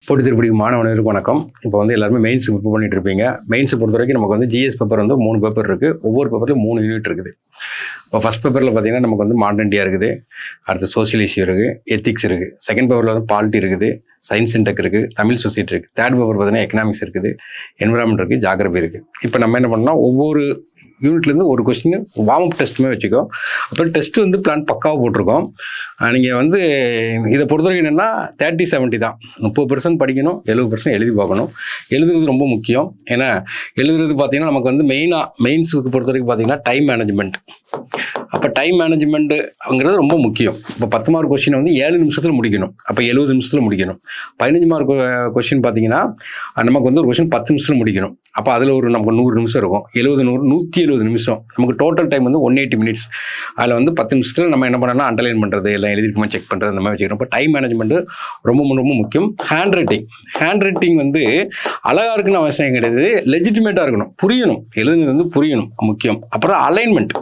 போட்டி திருப்படிக்கு மாணவர்களுக்கு வணக்கம். இப்போ வந்து எல்லாருமே மெயின்ஸ் ப்ரிப்பேர் பண்ணிட்டு இருப்பீங்க. மெயின்ஸ் பொறுத்த வரைக்கும் நமக்கு வந்து ஜிஎஸ் பேப்பர் வந்து 3 பேப்பர் இருக்குது. ஒவ்வொரு பேப்பர்லையும் 3 யூனிட் இருக்குது. இப்போ ஃபஸ்ட் பேப்பரில் பார்த்தீங்கன்னா நமக்கு வந்து மாடர்ன் இந்தியா இருக்குது, அடுத்து சோசியல் இஷ்யூ இருக்குது, எத்திக்ஸ் இருக்குது. செகண்ட் பேப்பரில் வந்து பாலிட்டி இருக்குது, சயின்ஸ் அண்ட் டெக் இருக்குது, தமிழ் சொசைட்டி இருக்குது. தேர்ட் பேப்பர் பார்த்தீங்கன்னா எக்கனாமிக்ஸ் இருக்குது, என்விரான்மெண்ட் இருக்குது, ஜாகிரபி இருக்குது. இப்போ நம்ம என்ன பண்ணோம்னா ஒவ்வொரு யூனிட்லேருந்து ஒரு கொஸ்டின் வார்ம் அப் டெஸ்ட்டுமே வச்சுக்கோ. அப்புறம் டெஸ்ட்டு வந்து பிளான் பக்காவாக போட்டிருக்கோம். நீங்கள் வந்து இதை பொறுத்த வரைக்கும் என்னென்னா 30-70 தான். 30% படிக்கணும், 70% எழுதி பார்க்கணும். எழுதுறது ரொம்ப முக்கியம். ஏன்னா எழுதுறது பார்த்தீங்கன்னா நமக்கு வந்து மெயின்ஸுக்கு பொறுத்த வரைக்கும் பார்த்தீங்கன்னா டைம் மேனேஜ்மெண்ட். அப்போ டைம் மேனேஜ்மெண்ட்டுங்கிறது ரொம்ப முக்கியம். இப்போ 10 மார்க் கொஸ்டின் வந்து 7 நிமிஷத்தில் முடிக்கணும். அப்போ 70 நிமிஷத்தில் முடிக்கணும். 15 மார்க் கொஸ்டின் பார்த்தீங்கன்னா நமக்கு வந்து ஒரு கொஸ்டின் 10 நிமிஷத்தில் முடிக்கணும். அப்போ அதில் ஒரு நமக்கு 100 நிமிஷம் இருக்கும். 170 நிமிஷம். நமக்கு டோட்டல் டைம் வந்து 180 மினிட்ஸ். அதில் வந்து 10 நிமிஷத்தில் நம்ம என்ன பண்ணலாம், அண்டர்லைன் பண்ணுறது, எல்லாம் எழுதிருக்குமா செக் பண்ணுறது, அந்த மாதிரி வச்சுக்கிறோம். இப்போ டைம் மேனேஜ்மெண்ட்டு ரொம்ப முக்கியம். ஹேண்ட் ரைட்டிங் வந்து அழகாக இருக்குன்னு அவசியம் கிடையாது, லெஜிட்டிமேட்டாக இருக்கணும், புரியணும். எழுதுனது வந்து புரியணும், முக்கியம். அப்புறம் அலைன்மெண்ட்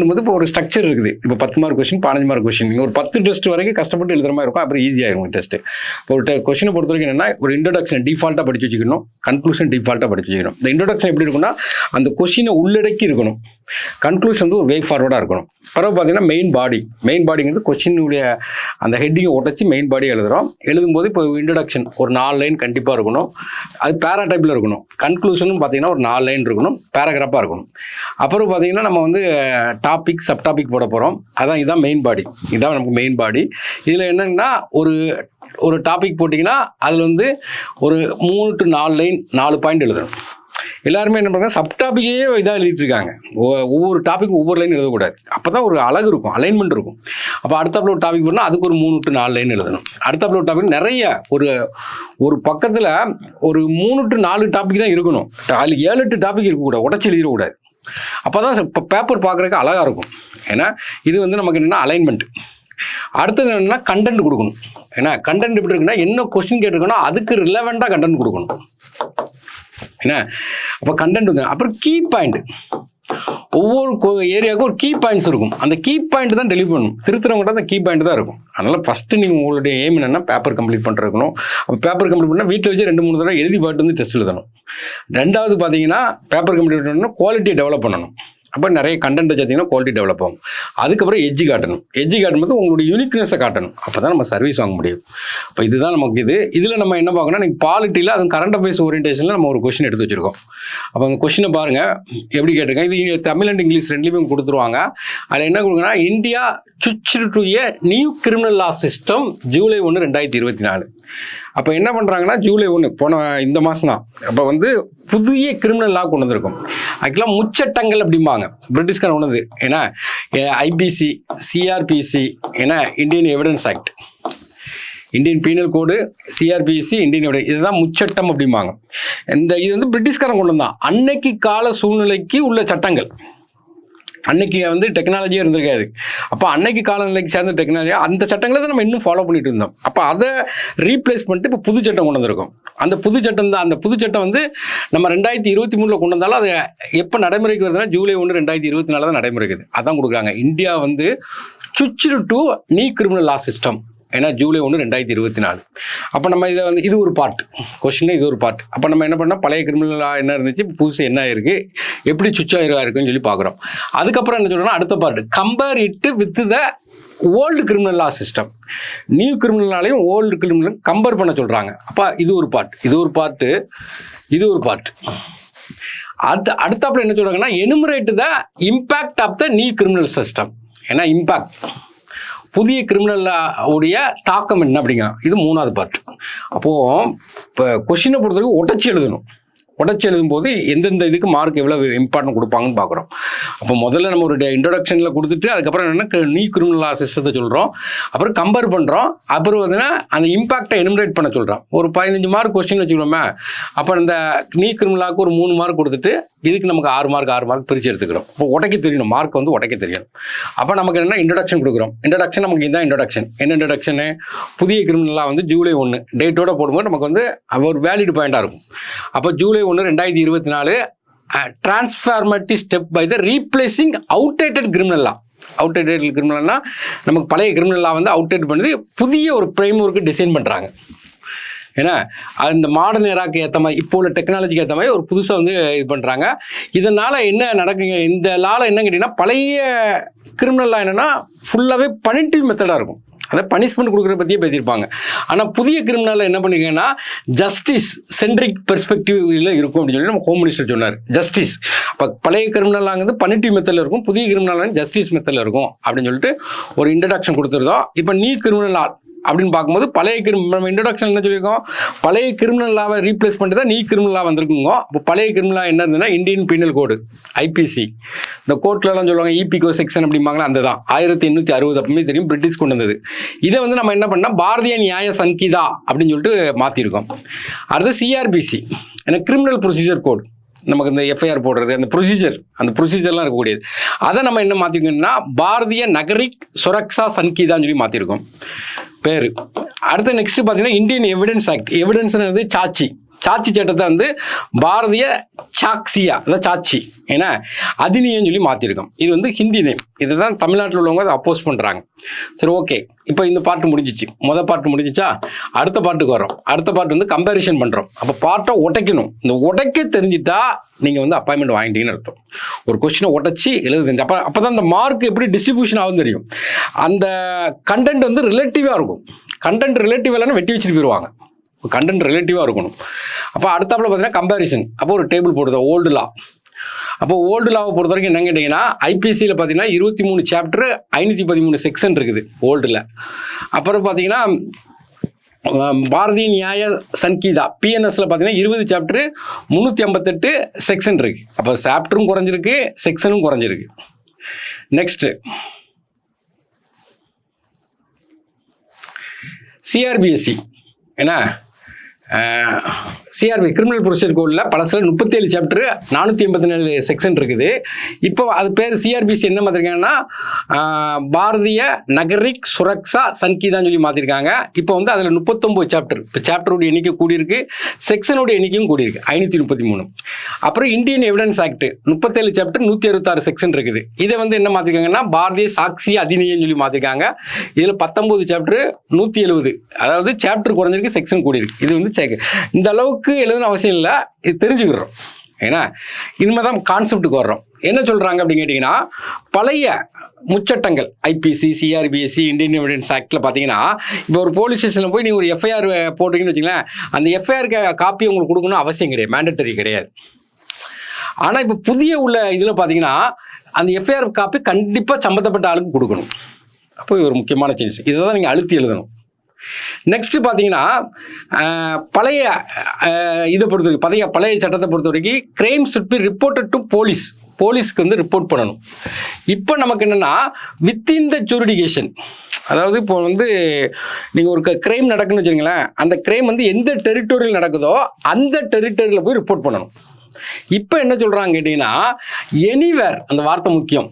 வந்து இப்போ ஒரு ஸ்ட்ரக்சர் இருக்குது. இப்போ 10 மார்க் கொஸ்டின், 15 மார்க் கொஸ்டின், நீங்கள் ஒரு 10 டெஸ்ட் வரைக்கும் கஷ்டப்பட்டு எழுதுற மாதிரி இருக்கும். அப்புறம் ஈஸியாகிடும் டெஸ்ட்டு. இப்போ ஒரு கொஸ்டினை பொறுத்த வரைக்கும் என்னென்னா, ஒரு இன்ட்ரோடக்ஷன் டிஃபால்ட்டாக படிச்சு வச்சுக்கணும், கன்க்ளூஷன் டிஃபால்ட்டாக படிச்சு வச்சுக்கணும். இந்த இன்ட்ரோடக்ஷன் எப்படி இருக்குன்னா, அந்த கொஸ்டினை உள்ளடக்கி இருக்கணும். கன்க்ளூஷன் வந்து ஒரு வே ஃபார்வர்டாக இருக்கணும். பிறகு பார்த்தீங்கன்னா மெயின் பாடிங்கிறது கொஸ்டினுடைய அந்த ஹெட்டிங்கை உடச்சி மெயின் பாடி எழுதுகிறோம். எழுதும்போது இப்போ இன்ட்ரோடக்ஷன் ஒரு 4 லைன் கண்டிப்பாக இருக்கணும். அது பேரா டைப்பில் இருக்கணும். கன்க்ளூஷனும் பார்த்தீங்கன்னா ஒரு 4 லைன் இருக்கணும், பேராகிராஃபாக இருக்கணும். அப்புறம் பார்த்தீங்கன்னா நம்ம வந்து டாபிக் சப் டாபிக் போட போகிறோம். இதுதான் மெயின் பாடி. இதுதான் நமக்கு மெயின் பாடி. இதில் என்னன்னா ஒரு டாபிக் போட்டிங்கன்னா அதில் வந்து ஒரு 3 to 4 லைன் 4 பாயிண்ட் எழுதணும். எல்லாருமே என்ன பண்ணுறாங்க, சப் டாப்பிக்கே இதாக எழுதிட்டு இருக்காங்க. ஒவ்வொரு டாபிக் ஒவ்வொரு லைன் எழுதக்கூடாது. அப்போ தான் ஒரு அழகு இருக்கும், அலைன்மெண்ட் இருக்கும். அப்போ அடுத்தாப்புல ஒரு டாபிக் போனால் அதுக்கு ஒரு 3 to 4 லைன் எழுதணும். அடுத்தாப்புல ஒரு டாபிக் நிறைய ஒரு பக்கத்தில் ஒரு 3 to 4 டாபிக் தான் இருக்கணும். அதுக்கு 7-8 டாபிக் இருக்கக்கூடாது, உடச்சி எழுதிடக்கூடாது. அப்போ தான் இப்போ பேப்பர் பார்க்குறதுக்கு அழகாக இருக்கும். ஏன்னா இது வந்து நமக்கு என்னென்னா அலைன்மெண்ட். அடுத்தது என்னென்னா கண்டென்ட் கொடுக்கணும். ஏன்னா கண்டென்ட் எப்படி இருக்குன்னா, என்ன கொஸ்டின் கேட்டிருக்கணும் அதுக்கு ரிலவெண்ட்டாக கண்டென்ட் கொடுக்கணும். என்ன அப்போ கண்டென்ட் வந்து அப்புறம் கீ பாயிண்ட். ஒவ்வொரு ஏரியாவுக்கும் ஒரு கீ பாயிண்ட்ஸ் இருக்கும். அந்த கீ பாயிண்ட் தான் டெலிவரி பண்ணணும். திருத்துறவங்கள்ட்ட அந்த கீ பாயிண்ட் தான் இருக்கும். அதனால் ஃபஸ்ட்டு நீங்கள் உங்களுடைய எய்ம் என்னென்னா பேப்பர் கம்ப்ளீட் பண்ணிருக்கணும். அப்போ பேப்பர் கம்ப்ளீட் பண்ணால் வீட்டில் வச்சு 2-3 தடவை எழுதி பாட்டு வந்து டெஸ்ட் எழுதணும். ரெண்டாவது பார்த்தீங்கன்னா பேப்பர் கம்ப்ளீட் பண்ணணும், குவாலிட்டியை டெவலப் பண்ணணும். அப்போ நிறைய கண்டென்ட் வச்சிங்கன்னா குவாலிட்டி டெவலப் ஆகும். அதுக்கப்புறம் எட்ஜி காட்டும்போது உங்களுடைய யூனிக்னஸை காட்டணும். அப்போ தான் நம்ம சர்வீஸ் வாங்க முடியும். இப்போ இதுதான் நமக்கு இதில் நம்ம என்ன பார்க்கணும், நீங்கள் பாலிட்டியில் அதுவும் கரண்ட் அஃபேர்ஸ் ஓரியன்டேஷனில் நம்ம ஒரு கொஸ்டின் எடுத்து வச்சிருக்கோம். அப்போ அந்த கொஸ்டினை பாருங்கள் எப்படி கேட்டிருக்கேன். இது தமிழ் அண்ட் இங்கிலீஷ் ரெண்டுலேயுமே கொடுத்துருவாங்க. அதில் என்ன கொடுக்குன்னா, India switched to a new criminal law system July 1, 2024. அப்போ என்ன பண்ணுறாங்கன்னா, July 1 போன இந்த மாதம் தான். அப்போ வந்து புதிய கிரிமினல் லா கொண்டு வந்திருக்கும். ஆக்சுவலாக முச்சட்டங்கள் அப்படிம்பாங்க, பிரிட்டிஷ்காரன் கொண்டது. ஏன்னா ஐபிசி, சிஆர்பிசி, ஏன்னா Indian evidence act, Indian penal கோடு, சிஆர்பிசி, இந்தியன் எவிடன்ஸ், இதுதான் முச்சட்டம் அப்படிம்பாங்க. இது வந்து பிரிட்டிஷ்காரன் கொண்டு வந்தான். அன்னைக்கு கால சூழ்நிலைக்கு உள்ள சட்டங்கள். அன்னைக்கு வந்து டெக்னாலஜியே இருந்திருக்காது. அப்போ அன்னைக்கு காலநிலைக்கு சேர்ந்த டெக்னாலஜி அந்த சட்டங்களை தான் நம்ம இன்னும் ஃபாலோ பண்ணிட்டு இருந்தோம். அப்போ அதை ரீப்ளேஸ் பண்ணிட்டு இப்போ புது சட்டம் கொண்டு வந்திருக்கோம். அந்த புது சட்டம் வந்து நம்ம 2023 கொண்டு வந்தாலும் அது எப்போ நடைமுறைக்கு வருதுன்னா July 1, 2024 தான் நடைமுறைக்குது. அதான் கொடுக்குறாங்க. இந்தியா வந்து switched to new criminal law system. ஏன்னா July 1, 2024. அப்போ நம்ம இதை வந்து இது ஒரு பார்ட் கொஸ்டின், இது ஒரு பார்ட். அப்போ நம்ம என்ன பண்ணால் பழைய கிரிமினல் என்ன இருந்துச்சு, புதுசு என்ன இருக்குது, எப்படி சுவிட்ச் இருக்குன்னு சொல்லி பார்க்குறோம். அதுக்கப்புறம் என்ன சொல்கிறோம்னா, அடுத்த part compare it with the old criminal law system. New கிரிமினலாலையும் ஓல்டு கிரிமினல் கம்பேர் பண்ண சொல்கிறாங்க. அப்போ இது ஒரு பார்ட். அடுத்தாப்புல என்ன சொல்கிறாங்கன்னா, enumerate the impact of the new criminal system. ஏன்னா இம்பேக்ட் புதிய கிரிமினல் உடைய தாக்கம் என்ன அப்படிங்க, இது 3வது பார்ட். அப்போது இப்போ கொஸ்டினை பொறுத்தவரைக்கும் உடச்சி எழுதும்போது எந்தெந்த இதுக்கு மார்க் எவ்வளோ இம்பார்ட்டன்ட் கொடுப்பாங்கன்னு பார்க்குறோம். அப்போ முதல்ல நம்ம ஒரு இன்ட்ரோடக்ஷனில் கொடுத்துட்டு அதுக்கப்புறம் என்னென்னா நியூ கிரிமினல் லா சிஸ்டத்தை சொல்கிறோம். அப்புறம் கம்பேர் பண்ணுறோம். அப்புறம் பார்த்தீங்கன்னா அந்த இம்பாக்டை எனுமரேட் பண்ண சொல்கிறோம். ஒரு 15 மார்க் கொஸ்டின் வச்சுக்கிறோமே, அப்போ இந்த நியூ கிரிமினலாவுக்கு ஒரு 3 மார்க் கொடுத்துட்டு இதுக்கு நமக்கு 6 மார்க் பிரித்து எடுத்துக்கிறோம். இப்போ உடைக்க தெரியணும், மார்க் வந்து உடைக்க தெரியணும். அப்போ நமக்கு என்னென்னா இன்ட்ரோடக்ஷன் கொடுக்குறோம். இன்ட்ரோடக்ஷன் நமக்கு இதுதான் இன்ட்ரோடக்ஷன். என்ன இன்ட்ரோடக்ஷனு, புதிய கிரிமினலாக வந்து July 1 டேட்டோட போடும்போது நமக்கு வந்து ஒரு வேலிட் பாயிண்டாக இருக்கும். அப்போ July 1, 2024 transformative step by the replacing outdated criminal law. Outdated கிரிமினல்னா நமக்கு பழைய கிரிமினல் லா வந்து அவுட்டேட் பண்ணி புதிய ஒரு ஃப்ரேம் ஒர்க்கு டிசைன் பண்ணுறாங்க. ஏன்னா அந்த மாடர்ன் ஏராக்கு ஏற்ற மாதிரி இப்போ உள்ள டெக்னாலஜிக்கு ஏற்ற மாதிரி ஒரு புதுசாக வந்து இது பண்ணுறாங்க. இதனால் என்ன நடக்குங்க, இந்த லாவில் என்ன கேட்டிங்கன்னா, பழைய கிரிமினல் லா என்னென்னா ஃபுல்லாகவே பனிட்டிவ் மெத்தடாக இருக்கும், அதை பனிஷ்மெண்ட் கொடுக்குறத பற்றியே பேசியிருப்பாங்க. ஆனால் புதிய கிரிமினலில் என்ன பண்ணிருக்கீங்கன்னா ஜஸ்டிஸ் சென்ட்ரிக் பெர்ஸ்பெக்டிவ்ல இருக்கும் அப்படின்னு சொல்லி நம்ம ஹோம் மினிஸ்டர் சொன்னார். ஜஸ்டிஸ் இப்போ பழைய கிரிமினலாங்கிறது பனிட்டிவ் மெத்தடில் இருக்கும், புதிய கிரிமினல் ஜஸ்டிஸ் மெத்தடில் இருக்கும் அப்படின்னு சொல்லிட்டு ஒரு இன்ட்ரடக்ஷன் கொடுத்துருந்தோம். இப்போ நியூ கிரிமினல் லா அப்படின்னு பார்க்கும்போது பழைய நம்ம இன்ட்ரடக்ஷன் என்ன சொல்லியிருக்கோம், பழைய கிரிமினல் லாவை ரீப்ளேஸ் பண்ணிட்டு தான் நியூ கிரிமினல் லா வந்திருக்குங்க. அப்போ பழைய கிரிமினல் லா என்ன இருந்ததுன்னா இந்தியன் பீனல் கோடு ஐபிசி, இந்த கோர்ட்லலாம் சொல்லுவாங்க இபிகோ செக்ஷன் அப்படிம்பாங்களா, அந்த தான் 1860 அப்பவுமே தெரியும், பிரிட்டிஷ் கொண்டு வந்தது. இதை வந்து நம்ம என்ன பண்ணால் பாரதிய நியாய சங்கீதா அப்படின்னு சொல்லிட்டு மாற்றிருக்கோம். அடுத்து சிஆர்பிசி, ஏன்னா கிரிமினல் ப்ரொசீஜர் கோட், நமக்கு இந்த எஃப்ஐஆர் போடுறது அந்த ப்ரொசீஜர்லாம் இருக்கக்கூடியது, அதை நம்ம என்ன மாற்றிருக்கோம்னா பாரதிய நகரிக் சுரக்ஷா சங்கீதான்னு சொல்லி மாற்றிருக்கோம் பேர். அடுத்து நெக்ஸ்ட் பார்த்தீங்கன்னா இந்தியன் எவிடன்ஸ் ஆக்ட். எவிடன்ஸ்ன்றது சாட்சி சட்டத்தை வந்து பாரதிய சாக்சியா, அதான் சாட்சி ஏன்னா அதிநியம் சொல்லி மாற்றிருக்கோம். இது வந்து ஹிந்தி நேம், இதை தான் தமிழ்நாட்டில் உள்ளவங்க அதை அப்போஸ் பண்ணுறாங்க. சரி, ஓகே, இப்போ இந்த பாட்டு முடிஞ்சிச்சு, பாட்டு முடிஞ்சிச்சா, அடுத்த பாட்டுக்கு வரோம். அடுத்த பாட்டு வந்து கம்பேரிஷன் பண்ணுறோம். அப்போ பாட்டை உடைக்கணும். இந்த உடைக்க தெரிஞ்சிட்டா நீங்கள் வந்து அப்பாயின்மெண்ட் வாங்கிட்டீங்கன்னு அர்த்தம். ஒரு கொஸ்டினை உடைச்சி எழுத தெரிஞ்சு அப்போ தான் அந்த மார்க் எப்படி டிஸ்ட்ரிபியூஷன் ஆகும் தெரியும். அந்த கண்டென்ட் வந்து ரிலேட்டிவாக இருக்கும். கண்டென்ட் ரிலேட்டிவ் இல்லைன்னா வெட்டி வச்சுட்டு போயிடுவாங்க. கண்டென்ட் ரிலேட்டிவாக இருக்கணும். அப்போ அடுத்தாப்புல பார்த்தீங்கன்னா கம்பேரிசன். அப்போ ஒரு டேபிள் போடுது ஓல்டு லா. அப்போ ஓல்டு லாவை பொறுத்த வரைக்கும் என்ன கேட்டிங்கன்னா ஐபிசியில் பார்த்தீங்கன்னா 23 சாப்டர் 513 செக்ஷன் இருக்குது ஓல்டில். அப்புறம் பார்த்தீங்கன்னா பாரதிய நியாய சங்கீதா பிஎன்எஸ்ல பார்த்தீங்கன்னா 20 சாப்டர் 358 செக்ஷன் இருக்குது. அப்போ சாப்டரும் குறைஞ்சிருக்கு, செக்ஷனும் குறைஞ்சிருக்கு. நெக்ஸ்ட்டு சிஆர்பிஎஸ்சி, ஏன்னா சிஆர்பி கிரிமினல் ப்ரொசீஜர் கோடில் பழசில் 37 சாப்டர் 484 செக்ஷன் இருக்குது. இப்போ அது பேர் சிஆர்பிசி என்ன மாற்றிருக்காங்கன்னா பாரதிய நகரிக் சுரக்ஷா சங்கீதான்னு சொல்லி மாற்றிருக்காங்க. இப்போ வந்து அதில் 39 சாப்டர், இப்போ சாப்டருடைய எண்ணிக்கை கூடியிருக்கு, செக்ஷனுடைய எண்ணிக்கையும் கூடியிருக்கு 533. அப்புறம் Indian evidence act 37 chapter 166 section இருக்குது. இதை வந்து என்ன மாற்றிருக்காங்கன்னா பாரதிய சாட்சி அதிநியம் சொல்லி மாற்றிருக்காங்க. இதில் 19 சாப்டர் 170, அதாவது சாப்டர் குறைஞ்சிருக்கு, செக்ஷன் கூடியிருக்கு. இது வந்து இந்த அளவுக்கு எழுதணும் அவசியம் இல்லை, இது தெரிஞ்சுக்கிறோம். ஏன்னா இனிமே தான் கான்செப்டுக்கு வர்றோம். என்ன சொல்கிறாங்க அப்படின்னு கேட்டிங்கன்னா பழைய முச்சட்டங்கள் ஐபிசி, சிஆர்பிஎஸ்சி, இந்தியன் எவிடன்ஸ் ஆக்டில் பார்த்தீங்கன்னா இப்போ ஒரு போலீஸ் ஸ்டேஷனில் போய் நீங்கள் ஒரு எஃப்ஐஆர் போட்டிங்கன்னு வச்சுங்களேன், அந்த எஃப்ஐஆர் காப்பி உங்களுக்கு கொடுக்கணும் அவசியம் கிடையாது, மேண்டட்டரி கிடையாது. ஆனால் இப்போ புதிய உள்ள இதில் பார்த்தீங்கன்னா அந்த எஃப்ஐஆர் காப்பி கண்டிப்பாக சம்மந்தப்பட்ட ஆளுக்கு கொடுக்கணும். அப்போ இது ஒரு முக்கியமான சேஞ்சஸ், இதை தான் நீங்கள் அழுத்தி எழுதணும். நெக்ஸ்ட் பார்த்தீங்கன்னா பழைய இதை பொறுத்த வரைக்கும் பழைய சட்டத்தை பொறுத்த வரைக்கும் crime should be reported to போலீஸ்க்கு வந்து ரிப்போர்ட் பண்ணணும். இப்போ நமக்கு என்னென்னா வித்தின் த ஜூரிடிகேஷன், அதாவது இப்போ வந்து நீங்கள் ஒரு கிரைம் நடக்குன்னு வச்சுருங்களேன், அந்த கிரைம் வந்து எந்த டெரிட்டோரியில் நடக்குதோ அந்த டெரிட்டோரியில் போய் ரிப்போர்ட் பண்ணணும். இப்போ என்ன சொல்கிறாங்க கேட்டிங்கன்னா எனிவேர், அந்த வார்த்தை முக்கியம்.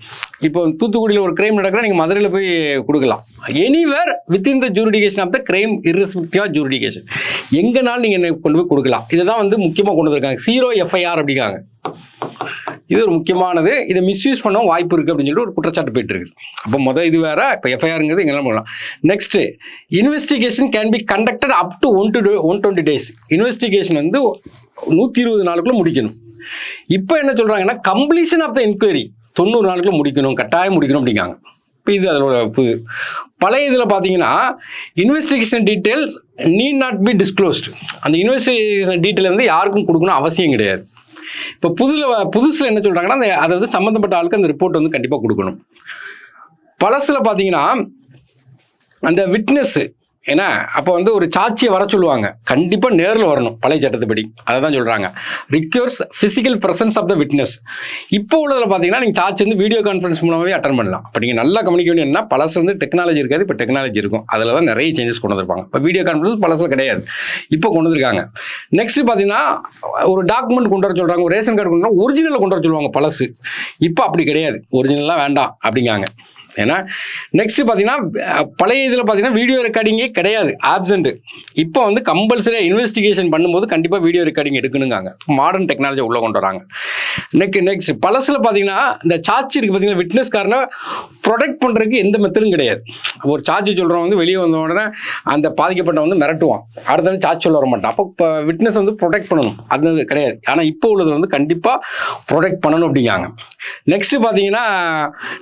இப்போ தூத்துக்குடியில் ஒரு கிரைம் நடக்கிற நீங்கள் மதுரையில் போய் கொடுக்கலாம். Anywhere within the jurisdiction of the crime irrespective of jurisdiction, எங்கேனாலும் நீங்கள் என்ன கொண்டு போய் கொடுக்கலாம். இதை தான் வந்து முக்கியமாக கொண்டு வந்திருக்காங்க, 0 எஃப்ஐஆர் அப்படிங்காங்க. இது ஒரு முக்கியமான, இதை மிஸ்யூஸ் பண்ண வாய்ப்பு இருக்குது அப்படின்னு சொல்லிட்டு ஒரு குற்றச்சாட்டு போயிட்டு இருக்குது. அப்போ இது வேற, இப்போ எஃப்ஐஆருங்கிறது எங்கெல்லாம் பண்ணலாம். Next investigation can be conducted up to 120 days. Investigation வந்து 120 நாளுக்குள்ள முடிக்கணும். இப்போ என்ன சொல்கிறாங்கன்னா கம்ப்ளீஷன் ஆஃப் த என்கொயரி 90 நாளுக்குள்ள முடிக்கணும், கட்டாயம் முடிக்கணும் அப்படிங்காங்க. இப்போ இது அதோட புது. பழைய இதில் பார்த்தீங்கன்னா investigation details need not be disclosed, அந்த இன்வெஸ்டிகேஷன் டீட்டெயில் வந்து யாருக்கும் கொடுக்கணும் அவசியம் கிடையாது. இப்போ புதுசில் என்ன சொல்கிறாங்கன்னா அதை வந்து சம்மந்தப்பட்ட ஆளுக்கு அந்த ரிப்போர்ட் வந்து கண்டிப்பாக கொடுக்கணும். பழசில் பார்த்தீங்கன்னா அந்த விட்னஸ்ஸு, ஏன்னா அப்போ வந்து ஒரு சாட்சியை வர சொல்லுவாங்க, கண்டிப்பாக நேரில் வரணும் பழைய சட்டத்துப்படி, அதை தான் சொல்கிறாங்க requires physical presence of the witness. இப்போ உள்ளதில் பார்த்தீங்கன்னா நீங்கள் சாட்சி வந்து வீடியோ கான்ஃபரன்ஸ் மூலமாகவே அட்டன் பண்ணலாம். இப்போ நீங்கள் நல்லா கவனிக்க வேண்டிய என்ன, பழசு வந்து டெக்னாலஜி இருக்காது, இப்போ டெக்னாலஜி இருக்கும், அதில் தான் நிறைய சேஞ்சஸ் கொண்டு வந்திருப்பாங்க. இப்போ வீடியோ கான்ஃபரன்ஸ் பழசில் கிடையாது, இப்போ கொண்டு வந்திருக்காங்க. நெக்ஸ்ட் பார்த்தீங்கன்னா ஒரு டாக்குமெண்ட் கொண்டு வர சொல்கிறாங்க, ஒரு ரேஷன் கார்டு கொண்டு வர ஒரிஜினலில் கொண்டு வர சொல்லுவாங்க பழசு. இப்போ அப்படி கிடையாது, ஒரிஜினலாக வேண்டாம் அப்படிங்காங்க. ஏன்னா நெக்ஸ்ட் பார்த்தீங்கன்னா பழைய இதில் பார்த்தீங்கன்னா வீடியோ ரெக்கார்டிங்கே கிடையாது, ஆப்சென்ட். இப்போ வந்து கம்பல்சரியாக இன்வெஸ்டிகேஷன் பண்ணும்போது கண்டிப்பாக வீடியோ ரெக்கார்டிங் எடுக்கணுங்காங்க. மாடர்ன் டெக்னாலஜி உள்ளே கொண்டு வராங்க. நெக்ஸ்ட் பழசில் பார்த்தீங்கன்னா இந்த சார்ஜ் இருக்குது பார்த்தீங்கன்னா, விட்னஸ்காரனை ப்ரொடெக்ட் பண்ணுறதுக்கு எந்த மெத்தடும் கிடையாது. ஒரு சார்ஜ் சொல்கிறவங்க வந்து வெளியே வந்த உடனே அந்த பாதிக்கப்பட்ட வந்து மிரட்டுவான், அடுத்த சார்ஜ் சொல்ல வர மாட்டான். அப்போ இப்போ விட்னஸ் வந்து ப்ரொடெக்ட் பண்ணணும், அது கிடையாது. ஆனால் இப்போ உள்ளது வந்து கண்டிப்பாக ப்ரொடெக்ட் பண்ணணும் அப்படிங்காங்க. நெக்ஸ்ட் பார்த்தீங்கன்னா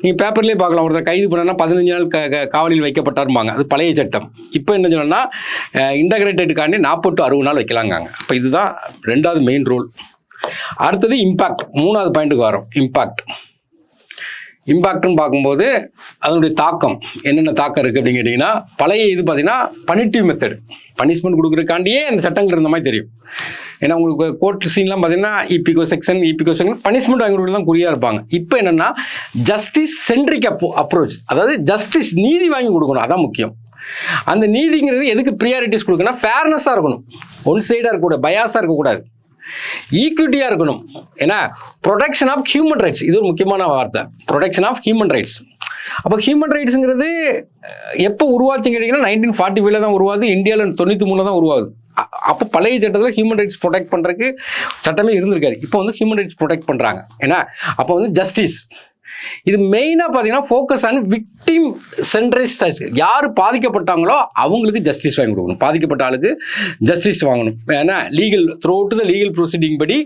நீங்கள் பேப்பர்லேயே பார்க்கலாம், ஒருத்தர் கைது பண்ணனா 15 நாள் காவலில் வைக்கப்பட்டாருப்பாங்க. அது பழைய சட்டம். இப்போ என்ன சொல்லணும்னா இன்டகிரேட்டடுக்காண்டி 40 to 60 நாள் வைக்கலாங்காங்க. இப்போ இதுதான் 2வது மெயின் ரூல். அடுத்தது இம்பேக்ட், 3வது பாயிண்ட்டுக்கு வரும். இம்பேக்ட்னு பார்க்கும்போது அதனுடைய தாக்கம் என்னென்ன தாக்கம் இருக்குது அப்படின்னு கேட்டிங்கன்னா, பழைய இது பார்த்தீங்கன்னா பனிட்டிவ் மெத்தட், பனிஷ்மெண்ட் கொடுக்குறதுக்காண்டியே அந்த சட்டங்கள் இருந்த மாதிரி தெரியும். ஏன்னா உங்களுக்கு கோர்ட் சீன்லாம் பார்த்தீங்கன்னா இபிகோ செக்ஷன் பனிஷ்மெண்ட் வாங்கி கொடுக்குறது தான் குறியாக இருப்பாங்க. இப்போ என்னென்னா ஜஸ்டிஸ் சென்ட்ரிக் அப்ரோச், அதாவது ஜஸ்டிஸ் நீதி வாங்கி கொடுக்கணும், அதான் முக்கியம். அந்த நீதிங்கிறது எதுக்கு ப்ரியாரிட்டிஸ் கொடுக்கணும், ஃபேர்னஸாக இருக்கணும், ஒன் சைடாக இருக்கக்கூடாது, பயாஸாக இருக்கக்கூடாது, ஈக்விட்டியாக இருக்கணும். ஏன்னா ப்ரொடெக்ஷன் ஆஃப் ஹியூமன் ரைட்ஸ், இது ஒரு முக்கியமான வார்த்தை, ப்ரொடெக்ஷன் ஆஃப் ஹியூமன் ரைட்ஸ். அப்போ ஹியூமன் ரைட்ஸுங்கிறது எப்போ உருவாச்சுன்னு கேட்டிங்கன்னா 1945 தான் உருவாது, இந்தியாவில் 93 தான் உருவாகுது. அப்போ பழைய சட்டத்தில் ஹியூமன் ரைட்ஸ் ப்ரொடெக்ட் பண்ணுறதுக்கு சட்டமே இருந்திருக்காரு. இப்போ வந்து ஹியூமன் ரைட்ஸ் ப்ரொடெக்ட் பண்ணுறாங்க. ஏன்னா அப்போ வந்து ஜஸ்டிஸ், இது மெயினாக பார்த்தீங்கன்னா ஃபோக்கஸ் ஆன் விக்டிம் சென்ட்ரைஸ்ட். யார் பாதிக்கப்பட்டாங்களோ அவங்களுக்கு ஜஸ்டிஸ் வாங்கி கொடுக்கணும், பாதிக்கப்பட்ட ஆளுக்கு ஜஸ்டிஸ் வாங்கணும். ஏன்னா legal through out the legal proceeding படி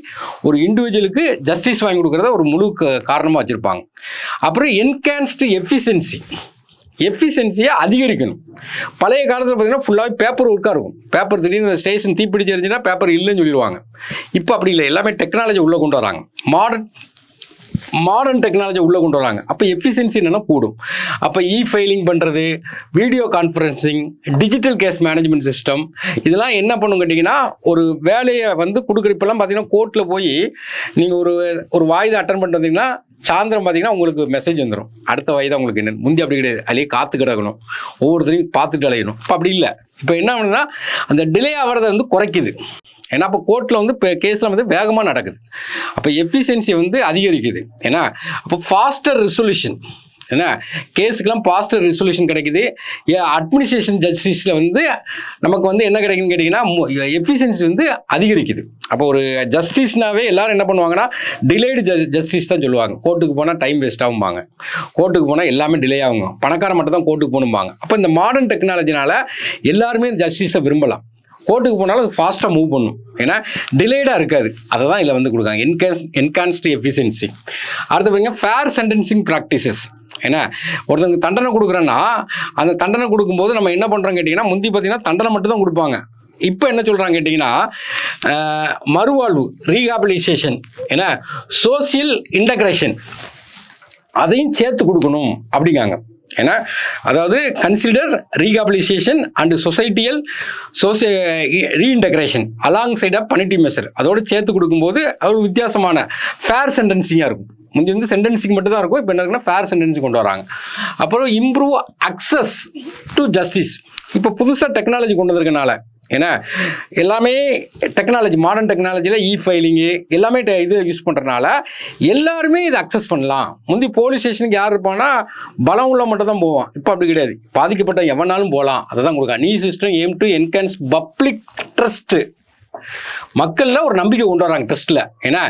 ஒரு இண்டிவிஜுவலுக்கு ஜஸ்டிஸ் வாங்கி கொடுக்குறத ஒரு முழு காரணமாக வச்சுருப்பாங்க. அப்புறம் என்ஹான்ஸ்டு எஃபிஷியன்சியை அதிகரிக்கணும். பழைய காலத்தில் பார்த்தீங்கன்னா ஃபுல்லாகவே பேப்பர் ஒர்க்காக இருக்கும். பேப்பர் திடீர்னு ஸ்டேஷன் தீப்பிடிச்சு இருந்துச்சுன்னா பேப்பர் இல்லைன்னு சொல்லிடுவாங்க. இப்போ அப்படி இல்லை, எல்லாமே டெக்னாலஜி உள்ளே கொண்டு வராங்க, மாடர்ன் டெக்னாலஜி உள்ளே கொண்டு வராங்க. அப்போ எஃபிஷியன்சி என்னென்னா கூடும். அப்போ ஃபைலிங் பண்ணுறது, video conferencing, digital case management system, இதெல்லாம் என்ன பண்ணும் கேட்டிங்கன்னா, ஒரு வேலையை வந்து கொடுக்குறப்பெல்லாம் பார்த்தீங்கன்னா கோர்ட்டில் போய் நீங்கள் ஒரு வாய்தை அட்டன் பண்ணிட்டு வந்தீங்கன்னா சாயந்தரம் பார்த்தீங்கன்னா உங்களுக்கு மெசேஜ் வந்துடும், அடுத்த வாய்தா உங்களுக்கு என்ன. முந்தி அப்படி கிடையாது, அதிலே காத்து கிடக்கணும், ஒவ்வொருத்தரையும் பார்த்துட்டு அலையணும். இப்போ அப்படி இல்லை. இப்போ என்ன பண்ணுன்னா அந்த டிலே ஆகிறத வந்து குறைக்குது. ஏன்னா அப்போ கோர்ட்டில் வந்து இப்போ கேஸில் வந்து வேகமாக நடக்குது. அப்போ எஃபிஷியன்சி வந்து அதிகரிக்குது. ஏன்னா அப்போ ஃபாஸ்டர் ரெசொல்யூஷன், ஏன்னா கேஸுக்கெல்லாம் ஃபாஸ்டர் ரெசொல்யூஷன் கிடைக்குது. அட்மினிஸ்ட்ரேஷன் ஜஸ்டிஸில் வந்து நமக்கு வந்து என்ன கிடைக்குதுன்னு கேட்டிங்கன்னா எஃபிஷியன்சி வந்து அதிகரிக்குது. அப்போ ஒரு ஜஸ்டிஸ்னாவே எல்லாரும் என்ன பண்ணுவாங்கன்னா டிலேடு ஜஸ்டிஸ் தான் சொல்லுவாங்க. கோர்ட்டுக்கு போனால் டைம் வேஸ்ட் ஆகும்பாங்க, கோர்ட்டுக்கு போனால் எல்லாமே டிலே ஆகுங்க, பணக்கார மட்டும் தான் கோர்ட்டுக்கு போகணும்பாங்க. அப்போ இந்த மாடர்ன் டெக்னாலஜினால எல்லாருமே ஜஸ்டிஸை விரும்பலாம், கோர்ட்டுக்கு போனாலும் அது ஃபாஸ்ட்டாக மூவ் பண்ணும். ஏன்னா டிலேடாக இருக்காது, அதை தான் இதில் வந்து கொடுக்காங்க, என்ஹான்ஸ்டு எஃபிஷியன்சி. அடுத்து பார்த்தீங்கன்னா ஃபேர் சென்டென்சிங் ப்ராக்டிசஸ். ஏன்னா ஒருத்தவங்க தண்டனை கொடுக்குறேன்னா அந்த தண்டனை கொடுக்கும்போது நம்ம என்ன பண்ணுறோம் கேட்டிங்கன்னா, முந்தி பார்த்தீங்கன்னா தண்டனை மட்டும் தான் கொடுப்பாங்க. இப்போ என்ன சொல்கிறாங்க கேட்டிங்கன்னா மறுவாழ்வு, ரீஹாபிலிட்டேஷன், ஏன்னா சோசியல் இன்டகிரேஷன், அதையும் சேர்த்து கொடுக்கணும் அப்படிங்காங்க. ஏன்னா அதாவது consider rehabilitation and societal reintegration alongside of punitive measure, அதோடு சேர்த்து கொடுக்கும்போது அது ஒரு வித்தியாசமான ஃபேர் சென்டென்சிங்காக இருக்கும். முந்தி வந்து சென்டென்சிங் மட்டும் தான் இருக்கும், இப்போ என்ன இருக்குன்னா ஃபேர் சென்டென்சிங் கொண்டு வராங்க. அப்புறம் இம்ப்ரூவ் அக்சஸ் டு ஜஸ்டிஸ். இப்போ புதுசாக டெக்னாலஜி கொண்டு வந்திருக்கனால, ஏன்னா எல்லாமே டெக்னாலஜி, மாடர்ன் டெக்னாலஜியில் ஃபைலிங்கு எல்லாமே இது யூஸ் பண்ணுறதுனால எல்லாருமே இதை அக்சஸ் பண்ணலாம். முந்தி போலீஸ் ஸ்டேஷனுக்கு யார் இருப்பான்னா பலம் உள்ள மட்டும் தான் போவான், இப்போ அப்படி கிடையாது, பாதிக்கப்பட்ட எவனாலும் போகலாம், அதை தான் கொடுக்க. நீ system aim to enhance public trust, மக்களில் ஒரு நம்பிக்கை கொண்டு வராங்க ட்ரஸ்ட்டில். ஏன்னா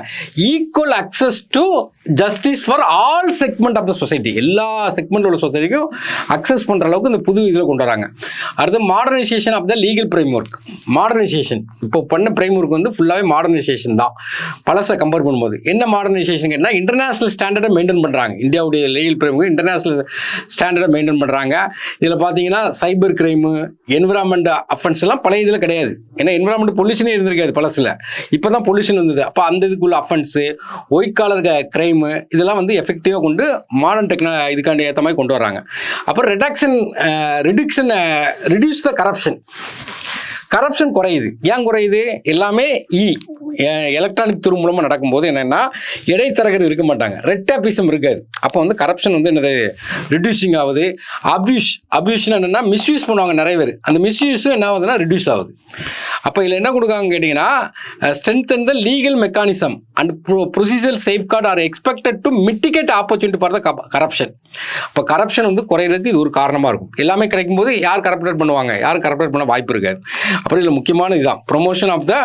equal access to justice for all segment of the society, எல்லா செக்மெண்ட் உள்ள சொசைட்டிக்கும் அக்சஸ் பண்ணுற அளவுக்கு இந்த புது இதில் கொண்டு வராங்க. அடுத்து modernisation of the legal framework. Modernisation இப்போ பண்ண ஃப்ரேம்வொர்க் வந்து ஃபுல்லாகவே மாடர்னைசேஷன் தான். பழசை கம்பேர் பண்ணும்போது என்ன மாடர்னைசேஷன் கேட்டால் இன்டர்நேஷனல் ஸ்டாண்டர்டை மெயின்டைன் பண்ணுறாங்க. இந்தியாவுடைய லீகல் ஃப்ரேம்வொர்க் இன்டர்நேஷனல் ஸ்டாண்டர்டை மெயின்டைன் பண்ணுறாங்க. இதில் பார்த்தீங்கன்னா சைபர் கிரைமு, என்விரான்மெண்ட் அஃபென்ஸ் எல்லாம் பழைய இதில் கிடையாது. ஏன்னா என்விரான்மெண்ட் பொல்யூஷனே இருந்திருக்காது பழசில், இப்போ தான் பொல்யூஷன் வந்தது. அப்போ அந்த இதுக்குள்ள அஃபென்ஸு, ஒயிட் காலர் கிரைமு, இதெல்லாம் வந்து எஃபெக்டிவாக கொண்டு மாடர்ன் இதுக்காண்டி ஏற்ற மாதிரி கொண்டு வராங்க. அப்புறம் ரிடியூஸ் த கரப்ஷன் குறையுது. ஏன் குறையுது? எல்லாமே எலக்ட்ரானிக் துறை மூலமாக நடக்கும்போது என்னென்னா இடைத்தரகர் இருக்க மாட்டாங்க, ரெட் டேபிசம் இருக்காது. அப்போ வந்து கரப்ஷன் வந்து என்னது ரிடியூசிங் ஆகுது. அபியூஸ்னா என்னென்னா மிஸ்யூஸ் பண்ணுவாங்க நிறைய பேர், அந்த மிஸ்யூஸும் என்ன ஆகுதுன்னா ரிடியூஸ் ஆகுது. அப்போ இதில் என்ன கொடுக்காங்க கேட்டிங்கன்னா, strengthen the legal mechanism and procedural safeguard are expected to mitigate opportunity for the corruption. இப்போ கரப்ஷன் வந்து குறையிறதுக்கு இது ஒரு காரணமாக இருக்கும். எல்லாமே கிடைக்கும் போது யார் கரப்டேட் பண்ணுவாங்க, யார் கரப்டேட் பண்ண வாய்ப்பு இருக்காது. அப்புறம் இதில் முக்கியமான இதுதான் promotion of the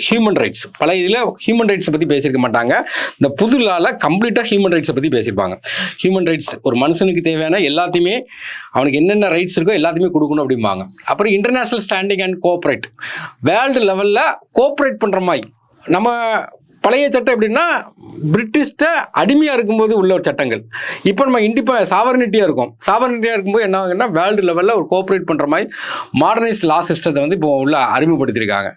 human rights. பல இதில் ஹியூமன் ரைட்ஸை பற்றி பேசியிருக்க மாட்டாங்க. இந்த புது லாவில் கம்ப்ளீட்டாக ஹியூமன் ரைட்ஸை பற்றி பேசியிருப்பாங்க. ஹியூமன் ரைட்ஸ் ஒரு மனுஷனுக்கு தேவையான எல்லாத்தையுமே, அவனுக்கு என்னென்ன ரைட்ஸ் இருக்கோ எல்லாத்தையுமே கொடுக்கணும் அப்படிம்பாங்க. அப்புறம் international standing and cooperate, world லெவலில் கோஆப்ரேட் பண்ணுற மாதிரி. நம்ம பழைய சட்டம் எப்படின்னா பிரிட்டிஷ்ட அடிமையாக இருக்கும்போது உள்ள சட்டங்கள். இப்போ நம்ம சாவர்னிட்டியாக இருக்கும். சாவர்னிட்டியாக இருக்கும்போது என்ன ஆகுதுன்னா வேர்ல்டு லெவலில் ஒரு கோஆப்ரேட் பண்ணுற மாதிரி மாடர்னைஸ் லா சிஸ்டத்தை வந்து இப்போ உள்ள அறிமுகப்படுத்தியிருக்காங்க.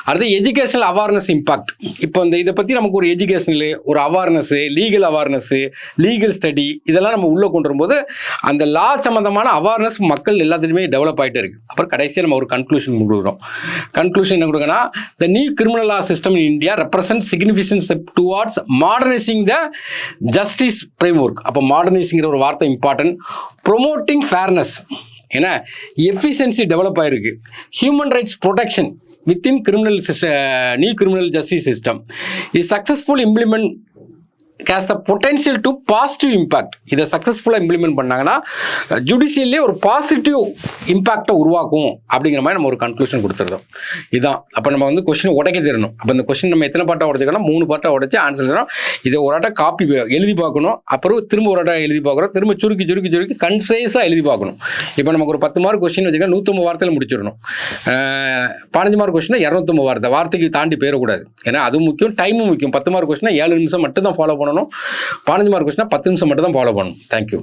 அடுத்து எஜுகேஷனல் அவேர்னஸ் இம்பாக்ட். இப்போ இதை பற்றி நமக்கு ஒரு எஜுகேஷனல் ஒரு awareness, legal awareness, legal study இதெல்லாம் நம்ம உள்ளே கொண்டு வரும்போது அந்த லா சம்மந்தமான அவேர்னஸ் மக்கள் எல்லாத்துலேயுமே டெவலப் ஆகிட்டே இருக்குது. அப்புறம் கடைசியாக நம்ம ஒரு கன்க்ளூஷன் கொடுக்குறோம். கன்க்ளூஷன் என்ன கொடுக்கனா, the new criminal law system in India represent significant step towards modernizing the justice framework. அப்போ மாடர்னைசிங்கிற ஒரு வார்த்தை இம்பார்ட்டன்ட். ப்ரொமோட்டிங் ஃபேர்னஸ், ஏன்னா எஃபிஷியன்சி டெவலப் ஆகிருக்கு. Human rights protection within criminal new criminal justice system is successful implement has the potential to positive impact. இதை சக்ஸஸ்ஃபுல்லாக implement பண்ணாங்கன்னா ஜுடிஷியல்லே ஒரு பாசிட்டிவ் இம்பாக்டை உருவாக்கும் அப்படிங்கிற மாதிரி நம்ம ஒரு கன்க்ளூஷன் கொடுத்துருந்தோம். இதுதான். அப்போ நம்ம வந்து கொஸ்டின் உடைக்க தெரியணும். அப்போ இந்த கொஸ்டின் நம்ம எத்தனை பாட்டாக உடைச்சிக்கணும், 3 பாட்டாக உடைச்சி ஆன்சர் தரோம். இதை ஒரு ஆட்டை காப்பி எழுதி பார்க்கணும். அப்புறம் திரும்ப ஒரு ஆட்டை எழுதி பார்க்குறோம். திரும்ப சுருக்கி கன்சைஸாக எழுதி பார்க்கணும். இப்போ நமக்கு ஒரு 10 மார்க் கொஸ்டின் வச்சுக்கலாம், 150 வார்த்தையில் முடிச்சிடணும். 15 மார்க் கொஸ்டினா 250 வார்த்தைக்கு தாண்டி போயிடக்கூடாது. ஏன்னா அதுவும் முக்கியம், டைமும் முக்கியம். 10 மார்க் கொஸ்டினா 7 நிமிஷம் மட்டும் தான் ஃபாலோ பண்ணணும். 15 மார்க் கொஸ்டினா 10 நிமிஷம் மட்டும் தான் ஃபாலோ பண்ணணும். தேங்க்யூ.